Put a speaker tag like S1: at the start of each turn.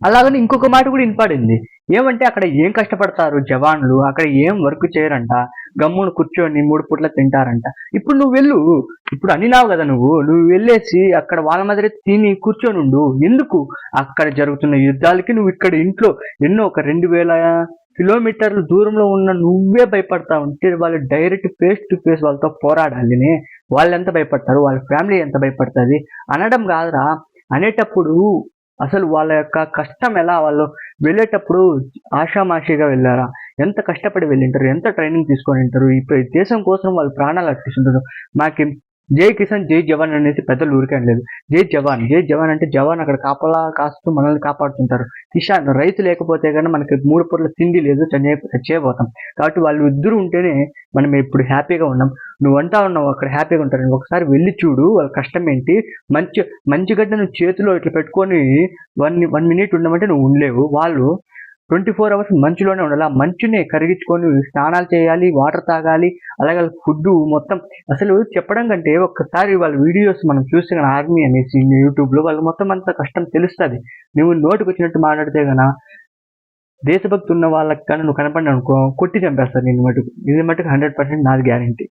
S1: అలాగని ఇంకొక మాట కూడా వినపడింది. ఏమంటే అక్కడ ఏం కష్టపడతారు జవాన్లు, అక్కడ ఏం వర్క్ చేయరంట, గమ్మున కూర్చొని 3 పూట్ల తింటారంట. ఇప్పుడు నువ్వు వెళ్ళు, ఇప్పుడు అనినావు కదా నువ్వు వెళ్ళేసి అక్కడ వాళ్ళ మాదిరి తిని కూర్చొని ఉండు. ఎందుకు? అక్కడ జరుగుతున్న యుద్ధాలకి నువ్వు ఇక్కడ ఇంట్లో ఎన్నో ఒక 2000 కిలోమీటర్ల దూరంలో ఉన్న నువ్వే భయపడతా ఉంటే వాళ్ళు డైరెక్ట్ ఫేస్ టు ఫేస్ వాళ్ళతో పోరాడాలినే. వాళ్ళు ఎంత భయపడతారు, వాళ్ళ ఫ్యామిలీ ఎంత భయపడుతుంది అనడం కాదురా. అనేటప్పుడు అసలు వాళ్ళ యొక్క కష్టం ఎలా, వాళ్ళు వెళ్ళేటప్పుడు ఆషామాషిగా వెళ్ళారా, ఎంత కష్టపడి వెళ్ళింటారు, ఎంత ట్రైనింగ్ తీసుకొని ఉంటారు, ఇప్పుడు ఈ దేశం కోసం వాళ్ళు ప్రాణాలు అర్పిస్తుంటారు. మాకి జై కిసాన్ జై జవాన్ అనేసి పెద్దలు ఊరికే లేదు. జై జవాన్, జై జవాన్ అంటే జవాన్ అక్కడ కాపలా కాస్తూ మనల్ని కాపాడుతుంటారు. కిసాన్ రైతు లేకపోతే కానీ మనకి 3 పూట్ల తిండి లేదు, చచ్చిపోతాం. కాబట్టి వాళ్ళు ఇద్దరు ఉంటేనే మనం ఇప్పుడు హ్యాపీగా ఉన్నాం. నువ్వు అంటా ఉన్నావు అక్కడ హ్యాపీగా ఉంటారు, ఒకసారి వెళ్ళి చూడు వాళ్ళ కష్టం ఏంటి. మంచి గడ్డ నువ్వు చేతిలో ఇట్లా పెట్టుకొని 1 మినిట్ ఉండమంటే నువ్వు ఉండలేవు. వాళ్ళు 24 అవర్స్ మంచులోనే ఉండాలి. ఆ మంచునే కరిగించుకొని స్నానాలు చేయాలి, వాటర్ తాగాలి, అలాగే ఫుడ్ మొత్తం. అసలు చెప్పడం కంటే ఒక్కసారి వాళ్ళ వీడియోస్ మనం చూస్తే కానీ ఆర్మీ అనేసి యూట్యూబ్లో వాళ్ళు మొత్తం అంత కష్టం తెలుస్తుంది. నువ్వు నోటికి వచ్చినట్టు మాట్లాడితే కన్నా దేశభక్తి ఉన్న వాళ్ళకి కానీ నువ్వు కనపడి అనుకో, కొట్టి చంపేస్తారు నేను మటుకు. ఇది మటుకు 100% నాది గ్యారంటీ.